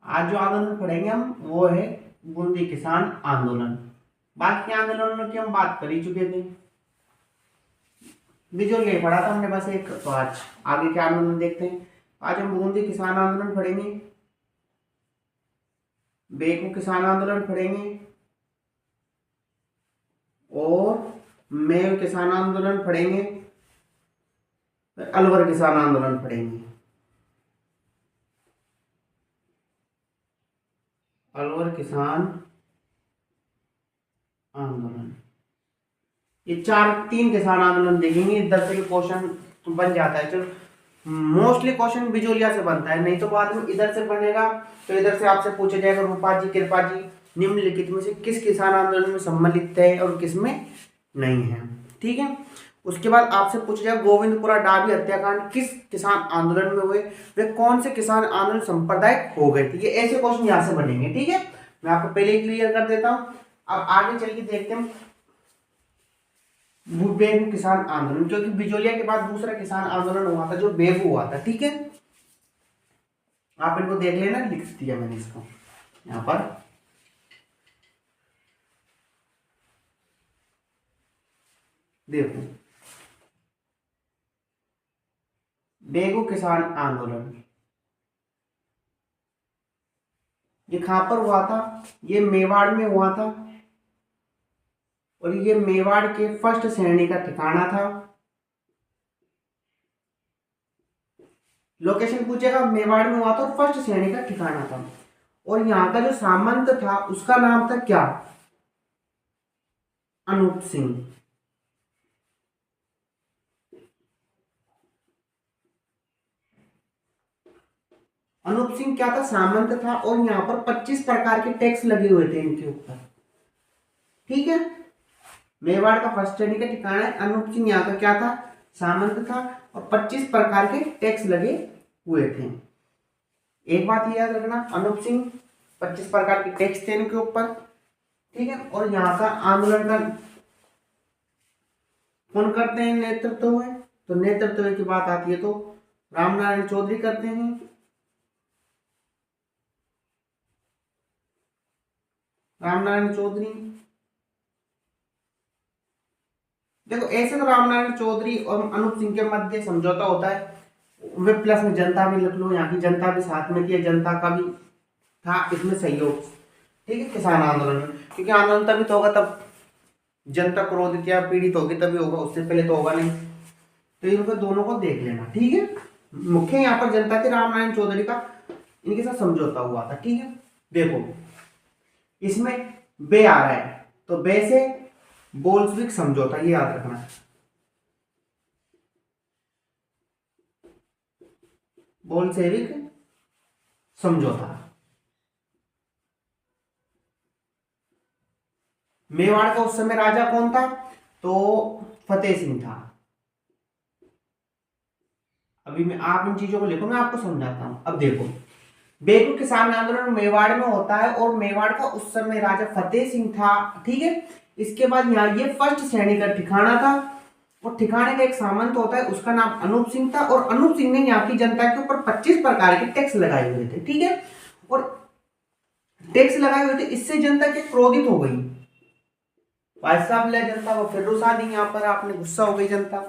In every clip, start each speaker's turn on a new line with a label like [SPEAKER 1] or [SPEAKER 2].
[SPEAKER 1] आज जो आंदोलन पढ़ेंगे हम वो है बूंदी किसान आंदोलन। बाकी आंदोलनों की हम बात कर ही चुके थे, बिजोलिया ही पढ़ा था हमने बस एक। तो आज आगे के आंदोलन देखते हैं। आज हम बूंदी किसान आंदोलन पढ़ेंगे, बेकू किसान आंदोलन पढ़ेंगे और मेव किसान आंदोलन पढ़ेंगे, अलवर किसान आंदोलन पढ़ेंगे। अलवर किसान आंदोलन, ये तीन किसान आंदोलन देखेंगे। इधर से क्वेश्चन तो बन जाता है, चलो मोस्टली क्वेश्चन बिजोलिया से बनता है, नहीं तो बाद में इधर से बनेगा। तो इधर से आपसे पूछा जाएगा रूपा जी कृपा जी निम्नलिखित में से किस किसान आंदोलन में सम्मिलित है और किस में नहीं है। ठीक है, उसके बाद आपसे पूछा जाएगा गोविंदपुरा डाबी हत्याकांड किस किसान आंदोलन में हुए, वे कौन से किसान आंदोलन संप्रदाय हो गए थे। ये ऐसे क्वेश्चन यहाँ से बनेंगे। ठीक है, मैं आपको पहले ही क्लियर कर देता हूँ। अब आगे चल के देखते हैं बेगू किसान आंदोलन, क्योंकि बिजोलिया के बाद दूसरा किसान आंदोलन हुआ था जो बेगू हुआ था। ठीक है, आप इनको देख लेना, लिख दिया मैंने इसको यहां पर। देखो बेगू किसान आंदोलन ये कहां पर हुआ था, ये मेवाड़ में हुआ था और ये मेवाड़ के फर्स्ट श्रेणी का ठिकाना था। लोकेशन पूछेगा, मेवाड़ में हुआ था और फर्स्ट श्रेणी का ठिकाना था। और यहाँ का जो सामंत था उसका नाम था क्या, अनूप सिंह। अनूप सिंह क्या था, सामंत था। और यहाँ पर 25 प्रकार के टैक्स लगे हुए थे इनके ऊपर। ठीक है, मेवाड़ का फर्स्ट श्रेणी का ठिकाना है। अनूप सिंह यहाँ का क्या था, सामंत था और 25 प्रकार के टैक्स लगे हुए थे। एक बात ये याद रखना, अनूप सिंह 25 प्रकार के टैक्स थे इनके ऊपर। ठीक है, और यहाँ का आंदोलन का कौन करते हैं नेतृत्व में, तो नेतृत्व की बात आती है तो रामनारायण चौधरी करते हैं। रामनारायण चौधरी, देखो ऐसे तो रामनारायण चौधरी और अनूप सिंह के मध्य समझौता होता है। वे प्लस में जनता भी लिख लो, यहाँ की जनता भी साथ में थी, जनता का भी था इसमें सहयोग। ठीक है, किसान आंदोलन में, क्योंकि आंदोलन तभी तो होगा तब जनता क्रोधित या पीड़ित होगी तभी होगा, उससे पहले तो होगा नहीं। तो इनको दोनों को देख लेना। ठीक है, मुख्य यहाँ पर जनता थी, रामनारायण चौधरी का इनके साथ समझौता हुआ था। ठीक है, देखो इसमें बे आ रहा है तो बे से बोल्शविक समझौता, ये याद रखना। बोल्शेविक समझौता। मेवाड़ का उस समय राजा कौन था, तो फतेह सिंह था। अभी मैं आप इन चीजों को लिखो, मैं आपको समझाता हूं। अब देखो बेगू किसान आंदोलन मेवाड़ में होता है और मेवाड़ का उस समय राजा फतेह सिंह था। ठीक है, इसके बाद यहाँ ये फर्स्ट श्रेणी का ठिकाना था और ठिकाने का एक सामंत होता है, उसका नाम अनूप सिंह था। और अनूप सिंह ने यहाँ की जनता के ऊपर 25 प्रकार के टैक्स लगाए हुए थे। ठीक है, और टैक्स लगाए हुए थे, इससे जनता के क्रोधित हो गई। भाई साहब ले जनता को फिर रुसा दी, यहाँ पर आपने गुस्सा हो गई जनता।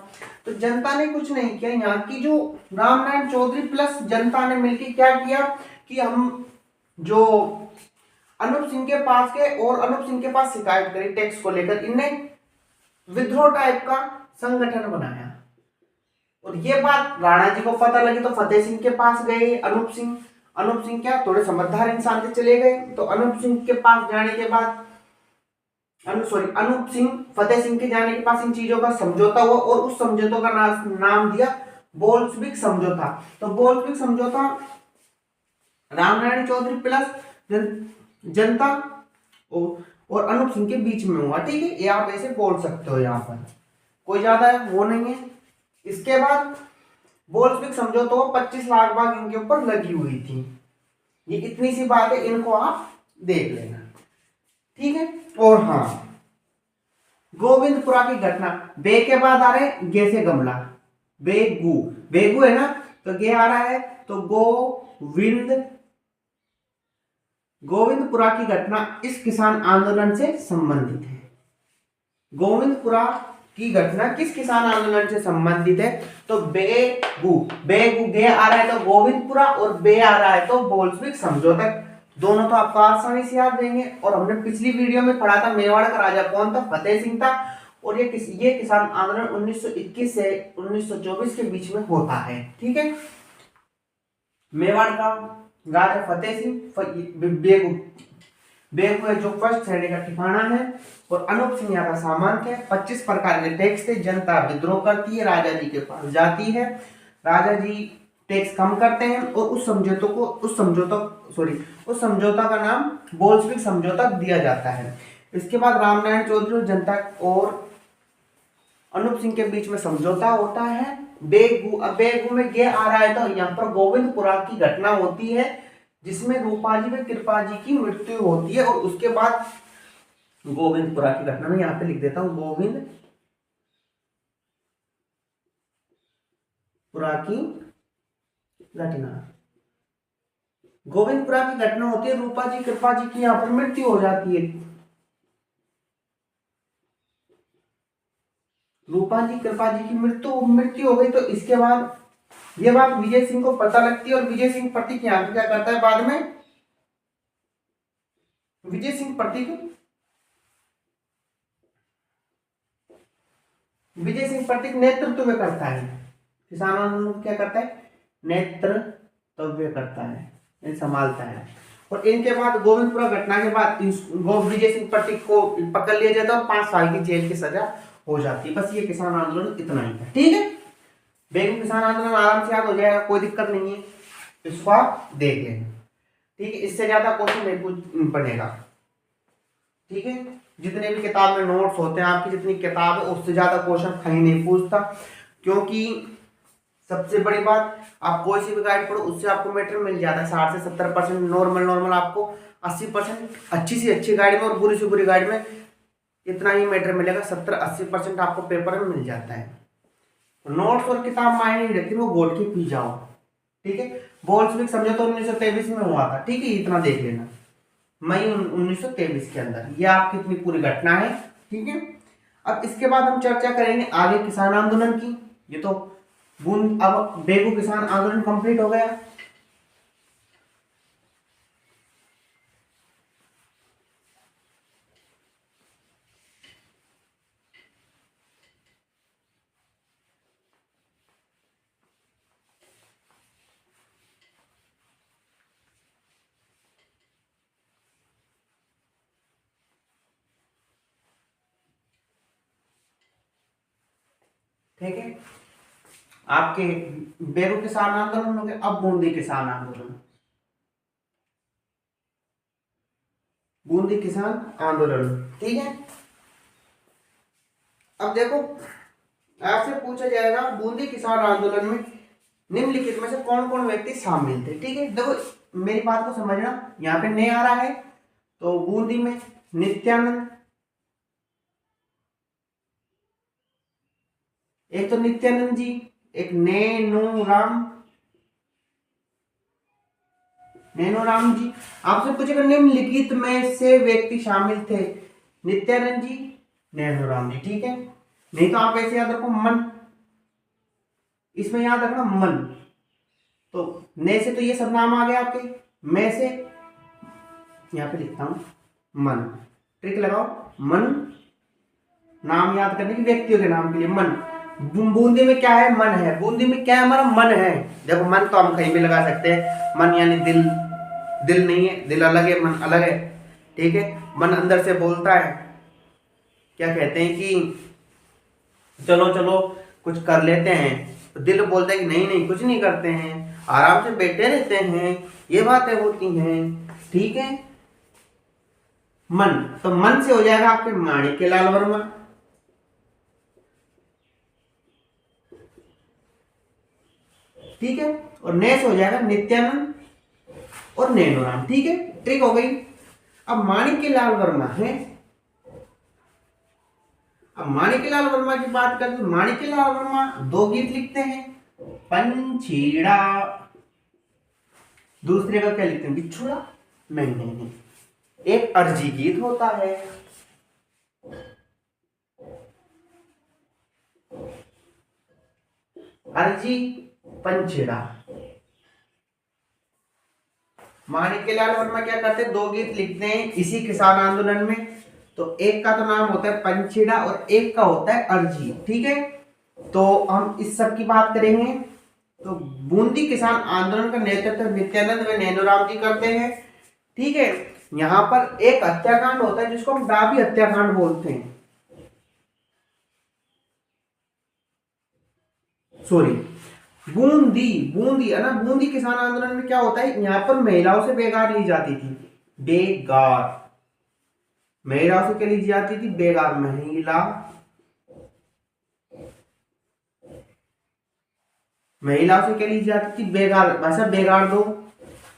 [SPEAKER 1] तो जनता ने कुछ नहीं किया, यहाँ की जो रामनारायण चौधरी प्लस जनता ने मिलकर क्या किया कि हम जो अनूप सिंह के पास गए और अनूप सिंह के पास शिकायत करी टैक्स को लेकर। इनने विद्रोह टाइप का संगठन बनाया और ये बात राणा जी को पता लगी तो फतेह सिंह के पास गए अनूप सिंह। अनूप सिंह क्या थोड़े समझदार इंसान थे, चले गए। तो अनूप सिंह के पास जाने के बाद अनूप सिंह फतेह सिंह के जाने के पास इन चीजों का समझौता हुआ और उस समझौते का नाम दिया बोल्शविक समझौता। तो बोल्शविक समझौता रामनारायण चौधरी प्लस जनता और अनूप सिंह के बीच में हुआ। ठीक है, ये आप ऐसे बोल सकते हो, यहाँ पर कोई ज्यादा वो नहीं है। इसके बाद बोल्शविक समझौता 25 लाख बाग इनके ऊपर लगी हुई थी। ये इतनी सी बात है, इनको आप देख लेना। ठीक है, और हाँ गोविंदपुरा की घटना, बे के बाद आ रहे गे से गमला, बेगू, बेगू है ना, तो गे आ रहा है तो गोविंद गोविंदपुरा की घटना इस किसान आंदोलन से संबंधित है। गोविंदपुरा की घटना किस किसान आंदोलन से संबंधित है? तो बेगू, बेगू गे आ रहा है तो गोविंदपुरा और बे आ रहा है तो बोल्शेविक समझौता। दोनों तो आपको आसानी से याद रहेंगे। और हमने पिछली वीडियो में पढ़ा था मेवाड़ का राजा कौन था? फतेह सिंह था। और ये किसान आंदोलन 1921 से 1924 के बीच में होता है। ठीक है, मेवाड़ का राजा फतेह सिंह बेगू, बेगू है जो फर्स्ट श्रेणी का ठिकाना है। और अनूप सिंह यहाँ का सामंत है। 25 प्रकार के टैक्स थे। जनता विद्रोह करती है, राजा जी के पास जाती है, राजा जी टैक्स कम करते हैं और उस समझौता का नाम बोल्शेविक समझौता दिया जाता है। इसके बाद रामनारायण चौधरी और जनता और अनूप सिंह के बीच में समझौता होता है। बेगू में गे आ रहा है तो यहाँ पर गोविंदपुरा की घटना होती है जिसमें रूपाजी व कृपाजी की मृत्यु होती है। और उसके बाद गोविंदपुरा की घटना में यहाँ पे लिख देता हूं गोविंदपुरा की घटना होती है। रूपाजी कृपाजी की यहाँ पर मृत्यु हो जाती है। रूपाजी कृपाजी की मृत्यु हो गई। तो इसके बाद ये बात विजय सिंह को पता लगती है और विजय सिंह प्रतीक यहाँ पे क्या करता है? बाद में विजय सिंह प्रतीक नेतृत्व में करता है। किसान आंदोलन क्या करता है? नेतृत्व करता है, संभालता है। और इनके बाद गोविंदपुरा घटना के बाद विजय सिंह प्रतीक को पकड़ लिया जाता है और 5 साल की जेल की सजा हो जाती है। बस ये किसान आंदोलन इतना ही है। ठीक है, बेगू किसान आंदोलन आराम से याद हो जाएगा, कोई दिक्कत नहीं है, इसको आप देख लें। ठीक है, इससे ज्यादा क्वेश्चन नहीं पड़ेगा। ठीक है, जितने भी किताब में नोट्स होते हैं, आपकी जितनी किताब है उससे ज्यादा क्वेश्चन कहीं नहीं पूछता। क्योंकि सबसे बड़ी बात, आप कोई सी भी गाइड पढ़ो उससे आपको मटेरियल मिल जाता है 60 से 70%। नॉर्मल आपको 80% अच्छी से अच्छी गाइड में और बुरी से बुरी गाइड में इतना ही मटेरियल मिलेगा। 70-80% आपको पेपर में मिल जाता है। नोट्स और किताब मायने नहीं रखती, वो गोल के पी जाओ। ठीक है, बोल्शेविक समझौता 1923 में हुआ था। ठीक है, इतना देख लेना, मई 1923 के अंदर। ये आपकी इतनी पूरी घटना है। ठीक है, अब इसके बाद हम चर्चा करेंगे आगे किसान आंदोलन की। ये तो अब बेगू किसान आंदोलन कंप्लीट हो गया। ठीक है, आपके बेगू किसान आंदोलन हो गए। अब बूंदी किसान आंदोलन, बूंदी किसान आंदोलन। ठीक है, अब देखो आपसे पूछा जाएगा बूंदी किसान आंदोलन में निम्नलिखित में से कौन कौन व्यक्ति शामिल थे। ठीक है, देखो मेरी बात को समझना, यहाँ पे ने आ रहा है तो बूंदी में नित्यानंद, एक तो नित्यानंद जी, एक नैनोराम जी। आपसे पूछेगा निम्नलिखित में से व्यक्ति शामिल थे, नित्यानंद जी, नैनोराम जी। ठीक है, नहीं तो आप ऐसे याद रखो मन, इसमें याद रखना मन। तो ने से तो ये सब नाम आ गए आपके, मैं से यहां पे लिखता हूं मन। ट्रिक लगाओ, मन नाम याद करने की, व्यक्तियों के नाम के लिए मन। बूंदी में क्या है? मन है। बूंदी में क्या है? हमारा मन है। देखो मन तो हम कहीं भी लगा सकते हैं। मन यानी दिल, दिल नहीं है, दिल अलग है, मन अलग है। ठीक है, मन अंदर से बोलता है, क्या कहते हैं कि चलो चलो कुछ कर लेते हैं, तो दिल बोलता है कि नहीं नहीं कुछ नहीं करते हैं, आराम से बैठे रहते हैं, ये बातें होती हैं। ठीक है, मन, तो मन से हो जाएगा आपके माणिक्यलाल वर्मा। ठीक है, और ने से हो जाएगा नित्यानंद और नैनोराम। ठीक है, ट्रिक हो गई। अब माणिक्यलाल वर्मा है, अब माणिक्यलाल वर्मा की बात करते हैं। माणिक्यलाल वर्मा 2 गीत लिखते हैं, पंछीड़ा, दूसरे का क्या लिखते हैं? बिछुड़ा। नहीं नहीं नहीं, एक अर्जी गीत होता है। अर्जी पंचेड़ा। माणिक्यलाल वर्मा क्या करते हैं, 2 गीत लिखते हैं इसी किसान आंदोलन में। तो एक का तो नाम होता है पंचेड़ा और एक का होता है अर्जी, ठीक है। तो हम इस सब की बात करेंगे। तो बूंदी किसान आंदोलन का नेतृत्व नित्यानंद व नैनूराम जी करते हैं, ठीक है। यहाँ पर एक हत्याकांड होता है जिसको हम डाबी हत्याकांड बोलते हैं, सॉरी बूंदी बूंदी है ना। बूंदी किसान आंदोलन में क्या होता है, यहाँ पर महिलाओं से बेगार ली जाती थी, बेगार महिलाओं से क्या ली जाती थी, बेगार महिलाओं से क्या ली जाती थी, बेगार। वैसा बेगार दो,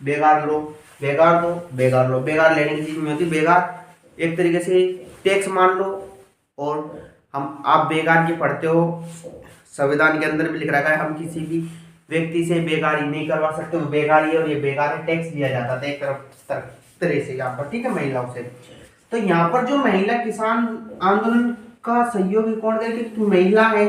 [SPEAKER 1] बेगार लो, बेगार दो, बेगार लो। बेगार लेने की चीज में होती बेगार, एक तरीके से टैक्स मान लो। और हम आप बेगार की पढ़ते हो, संविधान के अंदर भी लिख रखा है हम किसी भी व्यक्ति से बेगारी नहीं करवा सकते, वो बेगारी है और ये बेगार है, टैक्स लिया जाता था एक तरह से यहाँ पर, ठीक है, महिलाओं से। तो यहाँ पर जो महिला किसान आंदोलन का सहयोगी कौन करे, कि महिला है,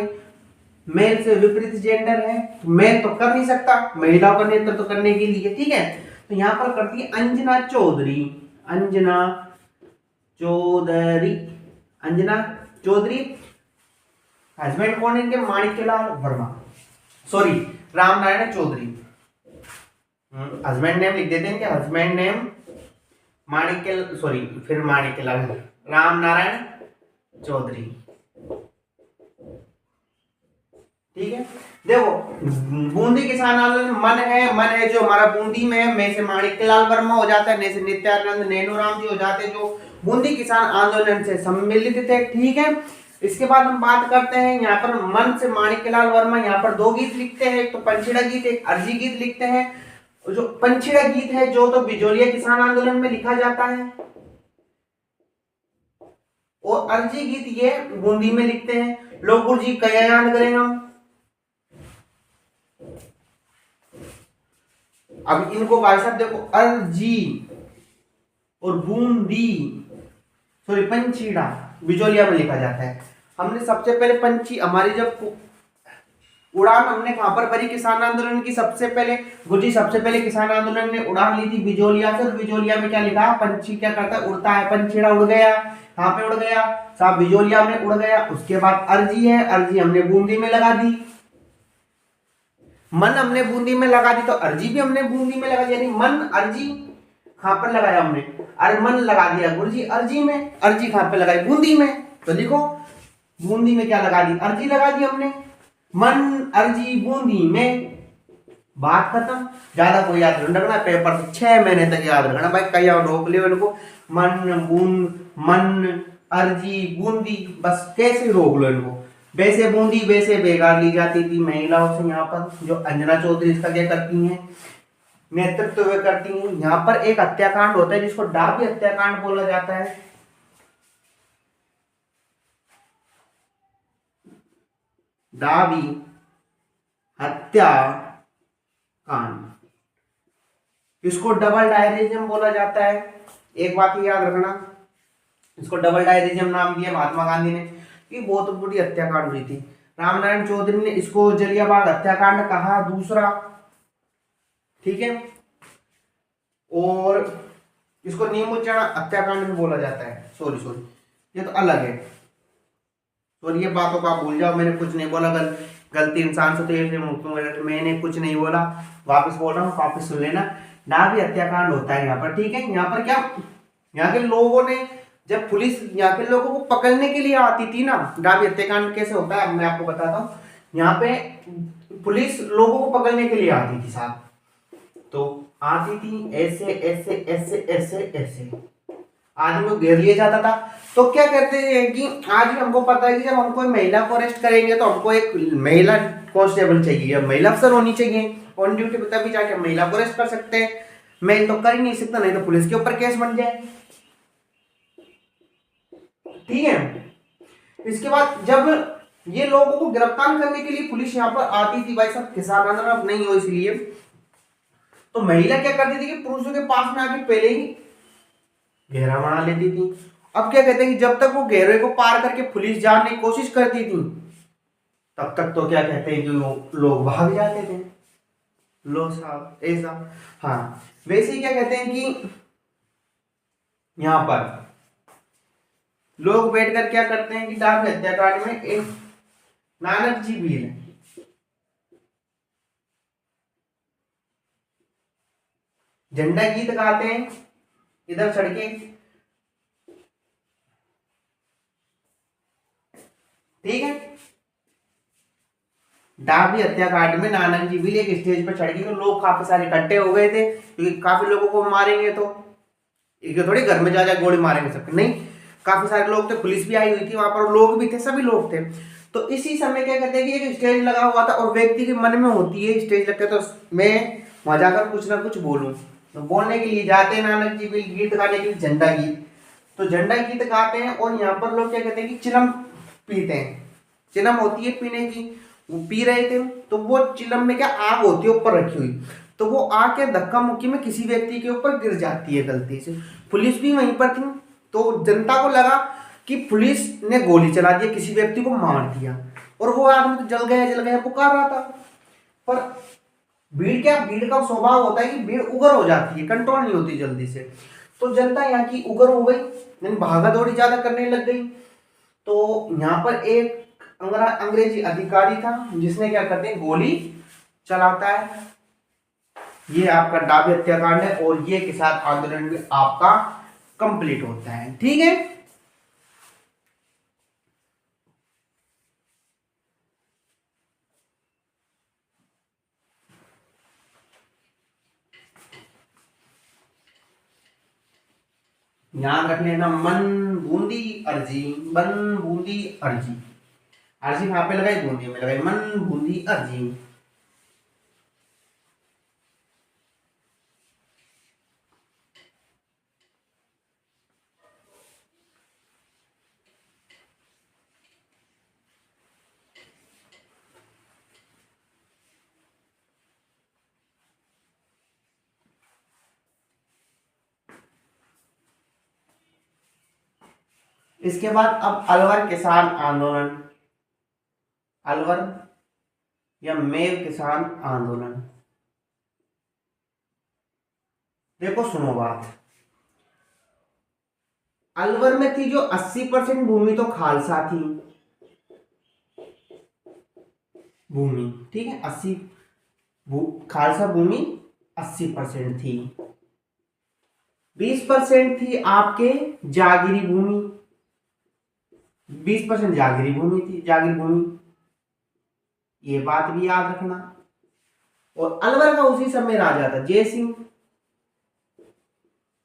[SPEAKER 1] मेल से विपरीत जेंडर है, तो मेल तो कर नहीं सकता महिलाओं का नेतृत्व करने के लिए, ठीक है। तो यहाँ पर करती है अंजना चौधरी, अंजना चौधरी, अंजना चौधरी। हस्बैंड कौन है इनके, Manikyalal Verma, sorry Ramnarayan Chaudhary. Husband name लिख देते हैं, इनके हस्बैंड नेम माणिक्य, सॉरी फिर माणिक्यलाल, रामनारायण चौधरी, ठीक है। देखो बूंदी किसान आंदोलन मन है जो हमारा बूंदी में है, में से माणिक्यलाल वर्मा हो जाता है, ने से नित्यानंद नैनूराम जी हो जाते हैं, जो बूंदी किसान आंदोलन से सम्मिलित थे, ठीक है। इसके बाद हम बात करते हैं यहाँ पर मन से माणिक्यलाल वर्मा यहाँ पर 2 गीत लिखते हैं, एक तो पंचेड़ा गीत, एक अर्जी गीत लिखते हैं। जो पंचेड़ा गीत है जो तो बिजोलिया किसान आंदोलन में लिखा जाता है, और अर्जी गीत ये बूंदी में लिखते हैं। लोग गुरुजी क्या याद करें हम, अब इनको भाई साहब देखो, अर्जी और बूंदी, सॉरी पंचेड़ा बिजोलिया में लिखा जाता है। हमने सबसे पहले हमारी जब उड़ान हमने कहां पर भरी किसान आंदोलन की, सबसे पहले गुरुजी सबसे पहले किसान आंदोलन ने उड़ान ली थी बिजोलिया से, और बिजोलिया में क्या लिखा, पंछी क्या करता है, उड़ता है, पंचेड़ा उड़ गया, कहां पे उड़ गया साहब, बिजोलिया में उड़ गया। उसके बाद अर्जी है, अर्जी हमने बूंदी में लगा दी, मन हमने बूंदी में लगा दी, तो अर्जी भी हमने बूंदी में लगा दी, यानी मन अर्जी कहां पर लगाया हमने, अरे मन लगा दिया गुरुजी अर्जी में, अर्जी कहां पे लगाई, बूंदी में। तो लिखो बूंदी में क्या लगा दी, अर्जी लगा दी हमने, मन अर्जी बूंदी में, बात खत्म। ज्यादा कोई याद नहीं रखना, पेपर से 6 महीने तक याद रखना भाई, कहीं और रोक लियो इनको, मन अर्जी बूंदी, बस कैसे रोक लो इनको। वैसे बूंदी वैसे बेगार ली जाती थी महिलाओं से। यहाँ पर जो अंजना चौधरी इसका क्या करती हैं, नेतृत्व वे करती हैं। यहाँ पर एक हत्याकांड होता है जिसको डाबी हत्याकांड बोला जाता है, डाबी हत्याकांड, इसको डबल डायरिज्म बोला जाता है। एक बात याद रखना, इसको डबल डायरिज्म नाम दिया महात्मा गांधी ने, कि बहुत बड़ी हत्याकांड हुई थी। रामनारायण चौधरी ने इसको जलियांवाला हत्याकांड कहा दूसरा, ठीक है, और इसको नीमूचना हत्याकांड भी बोला जाता है। सॉरी ये तो अलग है, और ये बातों को आप भूल जाओ, मैंने कुछ नहीं बोला, गलती इंसान से, तो मैंने कुछ नहीं बोला, वापस बोल रहा हूँ, वापस सुन लेना। डाबी हत्याकांड होता है यहाँ पर, ठीक है। यहाँ पर क्या, यहाँ के लोगों ने, जब पुलिस यहाँ के लोगों को पकड़ने के लिए आती थी ना, डाबी हत्याकांड कैसे होता है मैं आपको बताता हूँ। यहाँ पे पुलिस लोगों को पकड़ने के लिए आती थी साहब, तो आती थी ऐसे ऐसे ऐसे ऐसे ऐसे, आदमी को घेर लिया जाता था। तो क्या कहते हैं कि आज भी हमको पता है कि जब हम कोई महिला को अरेस्ट करेंगे तो हमको एक महिला कांस्टेबल चाहिए, महिला अफसर होनी चाहिए ऑन ड्यूटी पे, तभी जाके महिला को अरेस्ट कर सकते हैं। मेल तो कर ही नहीं सकता, नहीं तो पुलिस के ऊपर केस बन जाए, ठीक है। इसके बाद जब ये लोगों को गिरफ्तार करने के लिए पुलिस यहाँ पर आती थी, भाई साहब किसान आंदोलन अब नहीं हो इसलिए, तो महिला क्या करती थी कि पुरुषों के पास में आके पहले ही घेरा बना लेती थी। अब क्या कहते हैं कि जब तक वो घेरे को पार करके पुलिस जाने की कोशिश करती थी, तब तक तो क्या कहते हैं कि लोग भाग जाते थे। लो साहब ऐसा। हाँ, वैसे ही क्या कहते हैं कि यहाँ पर लोग बैठकर क्या करते हैं कि डाक हत्याकांड में एक नानक जी भी है, झंडा गीत गाते हैं इधर चढ़ के, ठीक है। डाक हत्याकांड में नानक जी भी एक स्टेज पर चढ़ के, तो लोग काफी सारे इकट्ठे हो गए थे, क्योंकि काफी लोगों को मारेंगे तो एक थोड़ी घर में जा जा गोली मारेंगे सबके, नहीं, काफी सारे लोग थे, पुलिस भी आई हुई थी वहां पर, लोग भी थे, सभी लोग थे। तो इसी समय क्या कहते हैं कि एक स्टेज लगा हुआ था, और व्यक्ति के मन में होती है स्टेज लगता है तो मैं वहां जाकर कुछ ना कुछ बोलूं, तो बोलने के लिए जाते हैं नानक जी भी गीत गाने के लिए, झंडा गीत। तो झंडा गीत गाते हैं, और यहाँ पर लोग क्या कहते हैं कि चिलम पीते हैं, चिलम होती है पीने की, वो पी रहे थे। तो वो चिलम में क्या आग होती है ऊपर रखी हुई, तो वो आग के धक्का मुक्की में किसी व्यक्ति के ऊपर गिर जाती है गलती से। पुलिस भी वहीं पर थी, तो जनता को लगा कि पुलिस ने गोली चला दी, किसी व्यक्ति को मार दिया, और वो आदमी तो जल गया पुकार रहा था। पर भीड़ क्या, भीड़ का स्वभाव होता है कि भीड़ उग्र हो जाती है, कंट्रोल नहीं होती जल्दी से। तो जनता यहाँ की उग्र हो गई, यानी भागा दौड़ी ज्यादा करने लग गई। तो यहाँ पर एक अंग्रेजी अधिकारी था, जिसने क्या करते हैं गोली चलाता है। ये आपका डाबी हत्याकांड है, और ये किसान आंदोलन भी आपका कंप्लीट होता है, ठीक है। ध्यान रख लेना, मन बूंदी अर्जी, मन बूंदी अर्जी, अर्जी कहां पे लगाई, बूंदी में लगाई, मन बूंदी अर्जी। इसके बाद अब अलवर किसान आंदोलन, अलवर या मेव किसान आंदोलन। देखो सुनो बात, अलवर में थी जो 80% भूमि तो खालसा थी भूमि, ठीक है, 80 खालसा भूमि 80% थी, 20% थी आपके जागिरी भूमि, 20% जागिरी भूमि थी, जागिरी भूमि, ये बात भी याद रखना। और अलवर का उसी समय राजा था जय सिंह,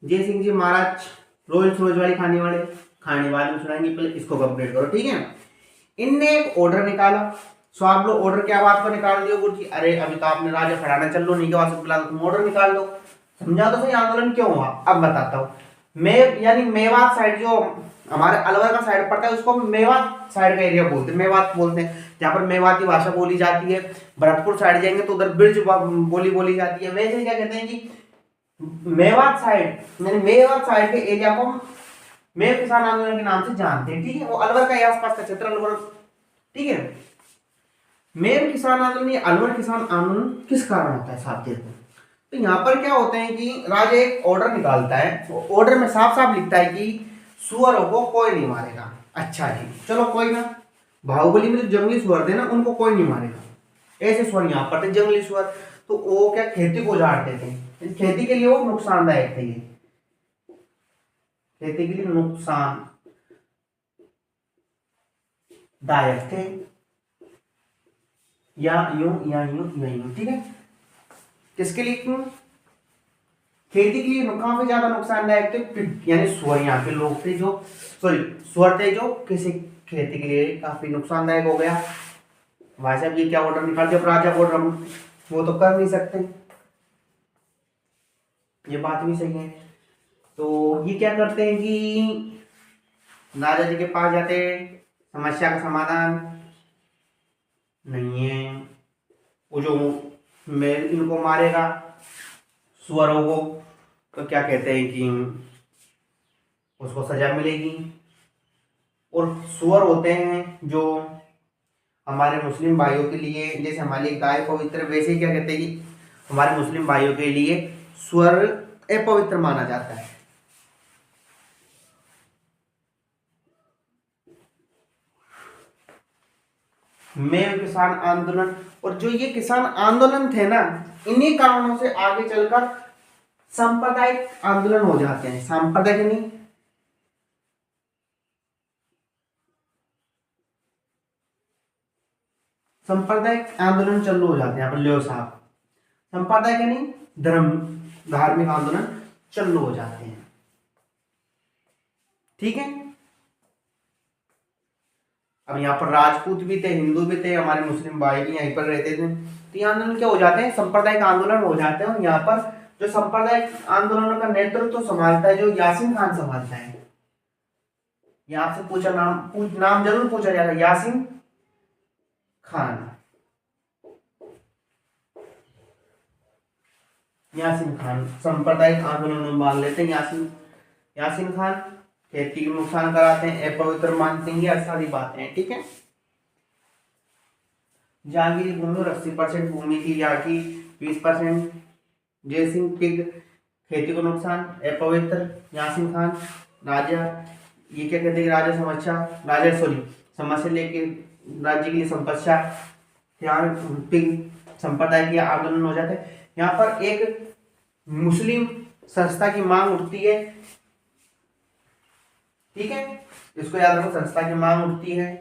[SPEAKER 1] जय सिंह जी महाराज, रोज रोज वाली खाने वाले में सुनाएंगे, पहले इसको कंप्लीट करो, ठीक है। इनने एक ऑर्डर निकाला, सो आप लोग ऑर्डर क्या बात पर निकाल दियो गुरु जी, अरे अभी तो आपने राजा खड़ाना चल लो, नहीं के बाद से बुला, तुम ऑर्डर निकाल दो, समझा तो सही आंदोलन क्यों हुआ। अब बताता हूँ। यानी मेवात साइड जो हमारे अलवर का साइड पड़ता है, उसको मेवात साइड का एरिया बोलते हैं, मेवात बोलते हैं, जहाँ पर मेवाती भाषा बोली जाती है। भरतपुर साइड जाएंगे तो उधर ब्रिज बोली बोली जाती है। वैसे क्या कहते हैं कि मेवात साइड, यानी मेवात साइड के एरिया को मेव किसान आंदोलन के नाम से जानते हैं, ठीक है। वो अलवर का आसपास का क्षेत्र अलवर, ठीक है। मेव किसान आंदोलन या अलवर किसान आंदोलन किस कारण होता है साहब, देखो। तो यहाँ पर क्या होता है कि राजा एक ऑर्डर निकालता है, ऑर्डर में साफ साफ लिखता है कि सुअरों को कोई नहीं मारेगा। अच्छा जी, चलो कोई ना, बाहुबली में जो जंगली सुअर थे ना, उनको कोई नहीं मारेगा, ऐसे सुअर यहाँ पर थे जंगली सुअर। तो वो क्या खेती को उजाड़ते थे, खेती के लिए वो नुकसानदायक थे, ये खेती के लिए नुकसानदायक थे, या यूं या यूं या यूं, ठीक है। किसके लिए क्यों, खेती के लिए काफी ज्यादा नुकसानदायक थे, यानी सुअर यहाँ के लोग थे जो, सॉरी सुअर थे जो किसी खेती के लिए काफी नुकसानदायक हो गया। भाई साहब ये क्या ऑर्डर निकाल दिया राजा को, वो तो कर नहीं सकते, ये बात भी सही है। तो ये क्या करते हैं कि राजा जी के पास जाते हैं, समस्या का समाधान नहीं है, वो जो मैं इनको मारेगा सुअरों को तो क्या कहते हैं कि उसको सजा मिलेगी। और सुअर होते हैं जो हमारे मुस्लिम भाइयों के लिए, जैसे हमारे लिए गाय पवित्र, वैसे ही क्या कहते हैं कि हमारे मुस्लिम भाइयों के लिए सुअर अपवित्र माना जाता है। मेव किसान आंदोलन, और जो ये किसान आंदोलन थे ना, इन्हीं कारणों से आगे चलकर सांप्रदायिक आंदोलन हो जाते हैं। सांप्रदायिक नहीं, सांप्रदायिक आंदोलन चालू हो जाते हैं। यहाँ पर लियो साहब, सांप्रदायिक नहीं, धर्म धार्मिक आंदोलन चालू हो जाते हैं। ठीक है। अब यहाँ पर राजपूत भी थे, हिंदू भी थे, हमारे मुस्लिम भाई भी यहीं पर रहते थे। तो ये आंदोलन क्या हो जाते हैं, सांप्रदायिक आंदोलन हो जाते हैं। और यहाँ पर जो सांप्रदायिक आंदोलनों का नेतृत्व तो संभालता है जो यासीन खान संभालता है। यहाँ आपसे पूछा नाम जरूर पूछा जाएगा, यासीन खान। यासीन खान सांप्रदायिक आंदोलन में भाग लेते हैं। यासीन खान खेती को नुकसान कराते हैं, अपवित्र मानते हैं, ये सारी बातें हैं। ठीक है। जहांगीरी भूमि और 80% भूमि थी यहाँ की, 20%। जय सिंह पिग खेती को नुकसान, अपवित्र। यासीन खान राजा, ये क्या कहते हैं, राजा समस्या लेके राज्य के लिए समस्या, पिग संप्रदाय के आंदोलन हो जाते हैं। यहाँ पर एक मुस्लिम संस्था की मांग उठती है। ठीक है, इसको याद रखो, संस्था की मांग उठती है।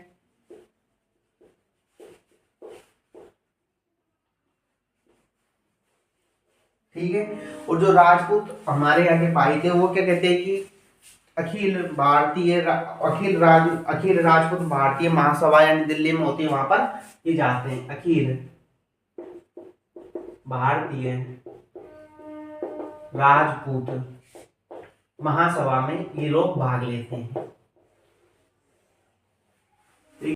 [SPEAKER 1] ठीक है। और जो राजपूत हमारे यहाँ के भाई थे वो क्या कहते हैं कि अखिल राजपूत भारतीय महासभा यानी दिल्ली में होती है, वहां पर ये जाते हैं। अखिल भारतीय राजपूत महासभा में ये लोग भाग लेते हैं।